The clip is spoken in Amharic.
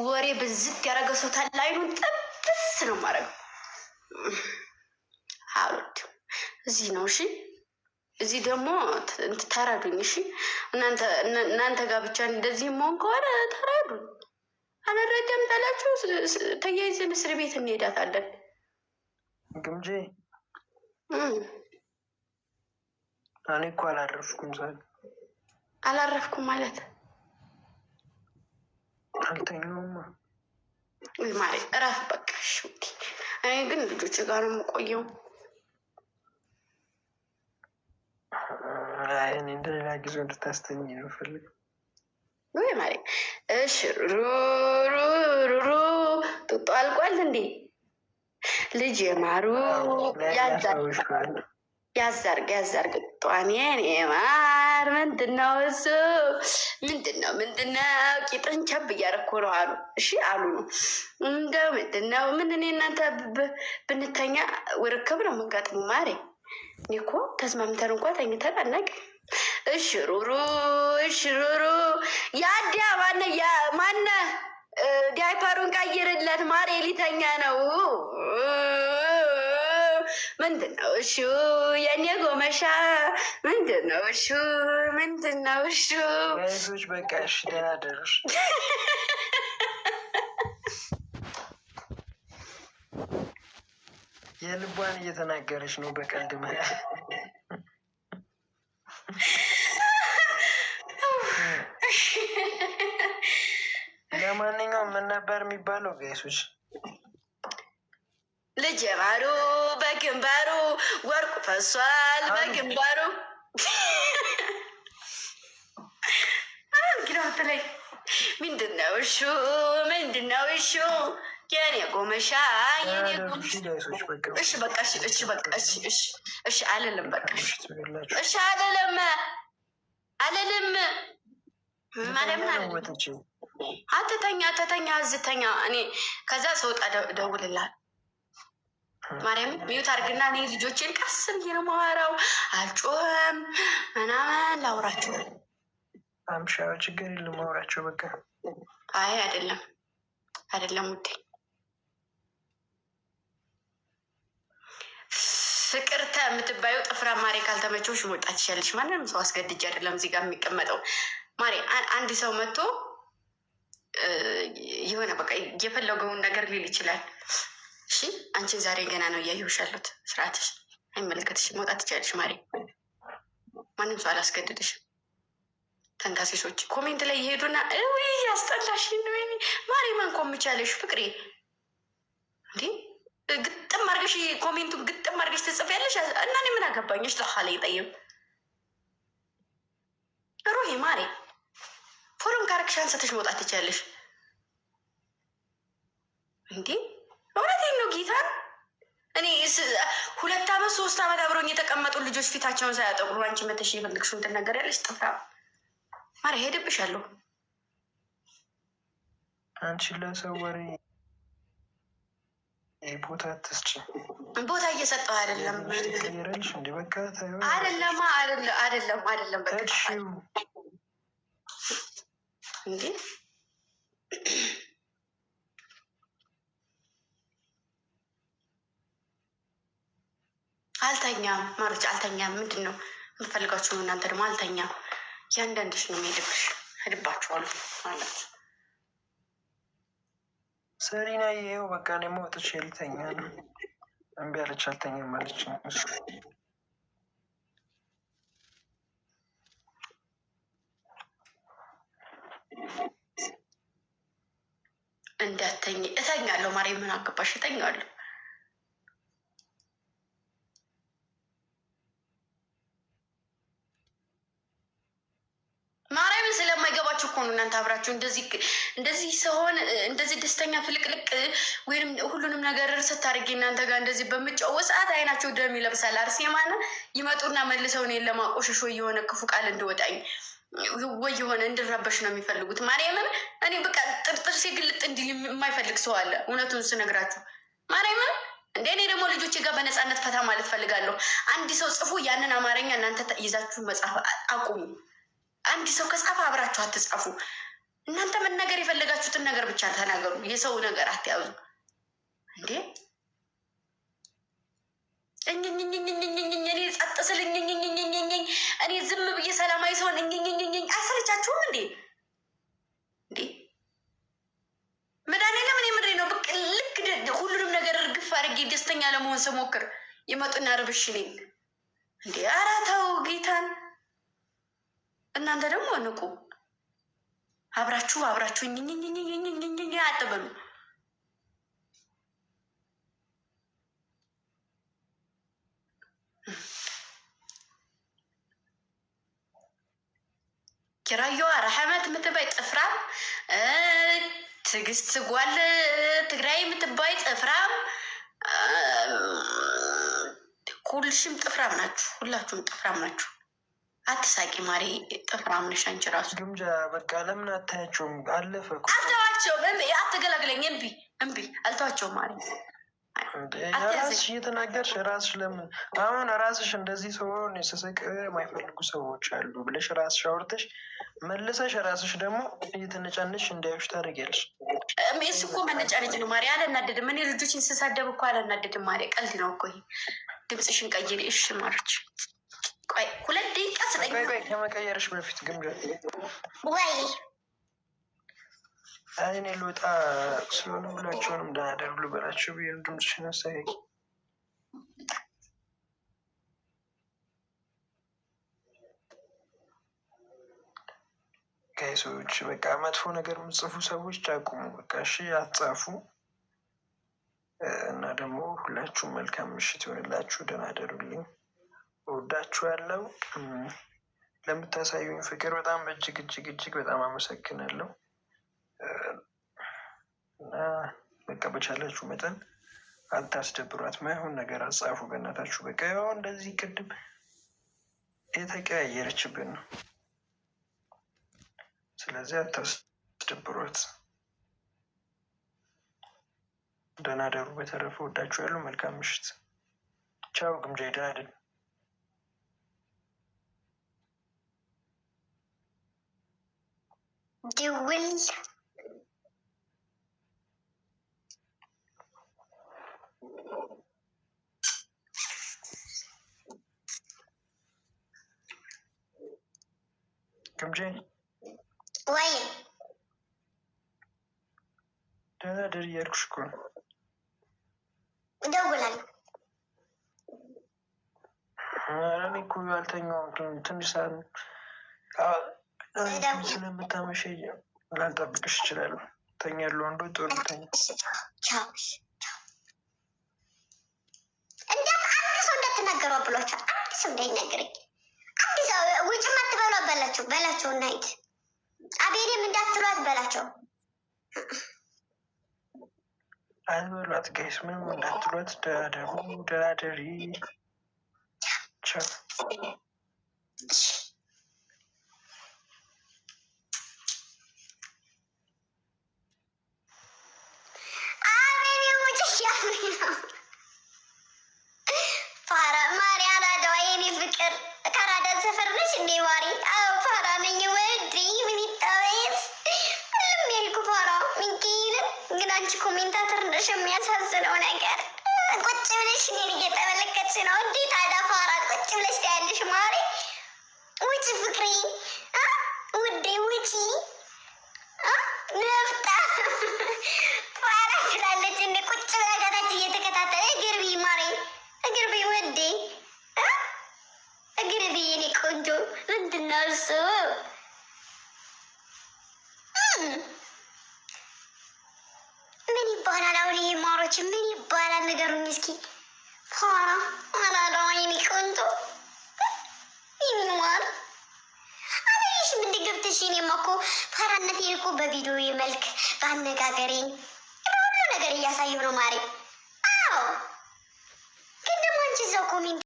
ወሬ ብዝት ያደረገ ሰው ታዲያ አይኑን ጥብስ ነው ማድረግ። አሉት እዚህ ነው። እሺ እዚህ ደግሞ ተራዱኝ። እሺ እናንተ ጋር ብቻ እንደዚህ መሆን ከሆነ ተራዱኝ። አልረዳም ታላችሁ ተያይዘን እስር ቤት እንሄዳታለን። ግምጄ እኔ እኮ አላረፍኩም። ዛሬ አላረፍኩም ማለት አልተኛውማ ወይ ማለት እረፍ በቃ። እሺ እኔ ግን ልጆች ጋር ነው የምቆየው። እኔ እንደሌላ ጊዜው እንድታስተኝ ነው ፈልግ ወይ ማለት እሺ። ሩሩሩሩ ጡጦ አልቋል እንዴ? ልጅ የማሩ ያዛርግ ጧኔን የማር ምንድነው እሱ? ምንድነው ቂጥን ቸብ እያደረኩ ነው አሉ። እሺ አሉ ነው እንደው ምንድነው? ምን እኔ እናንተ ብንተኛ ውርክብ ነው የምንገጥሙ ማሬ። እኔ እኮ ተስማምተን እንኳ ተኝተን አናውቅም። እሽሩሩ ያዲያ ማነ ዳይፐሩን ቀይርለት ማሬ ሊተኛ ነው። ምንድነው እሹ የኔ ጎመሻ? ምንድነው እሹ? ወይሶች በቃ እሺ ደህና ደሩሽ። የልቧን እየተናገረች ነው በቀልድ ማለት። ለማንኛውም ምን ነበር የሚባለው ጋይሶች? ልጅ የማሩ በግንባሩ ወርቁ ፈሷል በግንባሩ። ላይ ምንድነው እሹ? የኔ ጎመሻ እሺ በቃ እሺ አልልም በቃ እሺ አልልም ማለት አትተኛ እዝተኛ። እኔ ከዛ ሰውጣ ደውልልሃል ማርያምን ሚዩት አድርግና እኔ ልጆቼን ቀስ ብዬ ነው የማወራው። አልጮህም ምናምን ላውራቸው። አምሻው ችግር የለም ማውራቸው በቃ። አይ አይደለም ውዴ። ፍቅርተ የምትባየው ጥፍራ ማሬ ካልተመቸውሽ መውጣት ትችያለሽ። ማንም ሰው አስገድጅ አይደለም እዚህ ጋር የሚቀመጠው ማሬ። አንድ ሰው መጥቶ የሆነ በቃ የፈለገውን ነገር ሊል ይችላል። እሺ አንቺን ዛሬ ገና ነው እያየሁሽ ያሉት። ስርዓትሽ አይመለከትሽ። መውጣት ትችያለሽ ማሬ። ማንም ሰው አላስገድድሽ። ተንታሲሶች ኮሜንት ላይ ይሄዱና ወይ ያስጠላሽ ማሬ። ማን ኮምቻለሽ ፍቅሬ እንዴ? ግጥም አድርገሽ ኮሜንቱን ግጥም አድርገሽ ትጽፊያለሽ እና እኔ ምን አገባኝሽ? ለኋላ ይጠይም ሩሂ ማሬ። ፎሎም ካረግሽ አንስተሽ መውጣት ትችያለሽ እንዴ? እውነቴን ነው ጌታን። እኔ 2 ዓመት 3 ዓመት አብረውኝ የተቀመጡ ልጆች ፊታቸውን ሳያጠቁሩ አንቺ መተሽ የፈልግሽውን ትናገሪያለሽ። ጥፍራ ማሬ ሄድብሻለሁ። አንቺ ለሰው ወሬ ቦታ ትስጭ። ቦታ እየሰጠው አይደለም አይደለም በቃ እንዴ አልተኛም ማሮች አልተኛም። ምንድን ነው የምትፈልጋችሁ ነው እናንተ? ደግሞ አልተኛም። ያንዳንድሽ ነው የሚሄድብሽ። ሄድባችኋለሁ ማለት ሰሪና ይኸው በቃ እኔ ወጥቼ ልተኛ ነው። እምቢ አለች አልተኛም አለች። እንዳተኝ እተኛለሁ ማሬ። ምን አገባሽ? እተኛለሁ። ማርያምን ስለማይገባችሁ እኮ ነው እናንተ አብራችሁ እንደዚህ ሲሆን እንደዚህ ደስተኛ ፍልቅልቅ ወይም ሁሉንም ነገር እርሰት አድርጌ እናንተ ጋር እንደዚህ በምጫወት ሰዓት አይናቸው ደም ይለብሳል። አርሴማና ይመጡና መልሰው እኔን ለማቆሸሽ ወይ የሆነ ክፉ ቃል እንድወጣኝ ወይ የሆነ እንድረበሽ ነው የሚፈልጉት። ማርያምን እኔ በቃ ጥርጥርሴ ግልጥ እንዲል የማይፈልግ ሰው አለ። እውነቱን ስነግራችሁ ማርያምን እንደ እኔ ደግሞ ልጆቼ ጋር በነፃነት ፈታ ማለት ፈልጋለሁ። አንድ ሰው ጽፎ ያንን አማርኛ እናንተ ይዛችሁ መጻፍ አቁሙ። አንድ ሰው ከጻፈ አብራችሁ አትጻፉ። እናንተ መናገር የፈለጋችሁትን ያላችሁትን ነገር ብቻ ተናገሩ። የሰው ነገር አትያዙ እንዴ። እኔ ጸጥ ስል እኔ ዝም ብዬ ሰላማዊ ሰውን አሰለቻችሁም እንዴ? እንዴ መድኃኒዓለም እኔ ምድሬ ነው ብቅ ልክ ሁሉንም ነገር እርግፍ አድርጌ ደስተኛ ለመሆን ስሞክር የመጡና ርብሽ ነኝ እንዴ። ኧረ ተው ጌታን። እናንተ ደግሞ ንቁ። አብራችሁ አትበሉ። ኪራየዋ ረሐመት የምትባይ ጥፍራም፣ ትዕግስት ጓል ትግራይ የምትባይ ጥፍራም፣ ሁልሽም ጥፍራም ናችሁ። ሁላችሁም ጥፍራም ናችሁ። አትሳቂ ማሪ፣ ጥፍራም ነሽ አንቺ ራሱ። ግምጃ በቃ ለምን አታያቸውም? አለፈ እኮ። አልተዋቸውም። አትገላግለኝ። እምቢ አልተዋቸውም ማሪ። ራስሽ እየተናገርሽ ራስሽ ለምን አሁን ራስሽ እንደዚህ ሰውን ስስቅ የማይፈልጉ ሰዎች አሉ ብለሽ ራስሽ አውርተሽ መልሰሽ ራስሽ ደግሞ እየተነጫነሽ እንዳያዩሽ ታደርጊያለሽ። እሱ እኮ መነጫነጭ ነው ማሪ። አላናደድም። እኔ ልጆችን ስሳደብ እኮ አላናደድም ማሪ። ቀልድ ነው እኮ ይሄ። ድምፅሽን ቀይሪ እሺ ማረች። ቆይ 2 ደቂቃ ስለኝ። ቆይ ከመቀየርሽ በፊት ግምጃ ወይ እኔ ልወጣ ስለሆነ ሁላቸውንም ደህና ደሩ ልበላቸው ብዬ ድምፅሽን አስተካኪ። ሰዎች በቃ መጥፎ ነገር የምጽፉ ሰዎች አቁሙ። በቃ እሺ አትጻፉ። እና ደግሞ ሁላችሁም መልካም ምሽት ይሆንላችሁ። ደህና ደሩልኝ። እወዳችኋለሁ። ለምታሳዩኝ ፍቅር በጣም እጅግ በጣም አመሰግናለሁ። እና በቃ በቻላችሁ መጠን አታስደብሯት። ማይሆን ነገር አጻፉ በእናታችሁ። በቃ ያው እንደዚህ ቅድም የተቀያየረችብን ነው። ስለዚህ አታስደብሯት። ደህና ደሩ። በተረፈ ወዳችኋለሁ። መልካም ምሽት። ቻው። ግምጃ ደህና ደሩ። ደውል ግምጃ ወይ ደህና ደር እያልኩሽ እኮ ነው። እደውላለሁ። እኔ እኮ አልተኛውም። ትንሽ ሰዓት ስለምታመሸ ላልጠብቅሽ እችላለሁ። ተኛለሁ። አንዱ ጥሩ ተኛ። እንዳትናገሩ ብሏቸው አንድ ሰው እንዳይናገረኝ። አንድ ሰው ውጭ ማትበሉ በላቸው። ናይት አቤኔም እንዳትሏት በላቸው። አልበሏት ጋይስ፣ ምንም እንዳትሏት። ደህና ደሪ። ቻው። ኮሜንታተር ነሽ። የሚያሳዝነው ነገር ቁጭ ብለሽ እኔን እየተመለከትሽ ነው እንዴ? ታዲያ ፋራ ቁጭ ብለሽ ታያለሽ። ማሪ ውጪ፣ ፍቅሬ ውዴ ውጪ። ነፍጣ ፋራ ስላለች እንደ ቁጭ ብላ ከታች እየተከታተለ እግር ብይ ማሪ፣ እግር ብይ ውዴ፣ እግር ብይ የኔ ቆንጆ። ምንድን ነው እሱ? ምን ይባላል አሁን ይሄ ማሮች? ምን ይባላል ንገሩኝ እስኪ። ፋራ አላለው አይኔ ቆንጆ ይህን ማር አላየሽም እንደ ገብተሽ። እኔማ እኮ ፋራነቴን እኮ በቪዲዮ መልክ በአነጋገሬ በሁሉ ነገር እያሳየሁ ነው ማሬ። አዎ ግን ደግሞ አንቺ እዛው ኮሜንት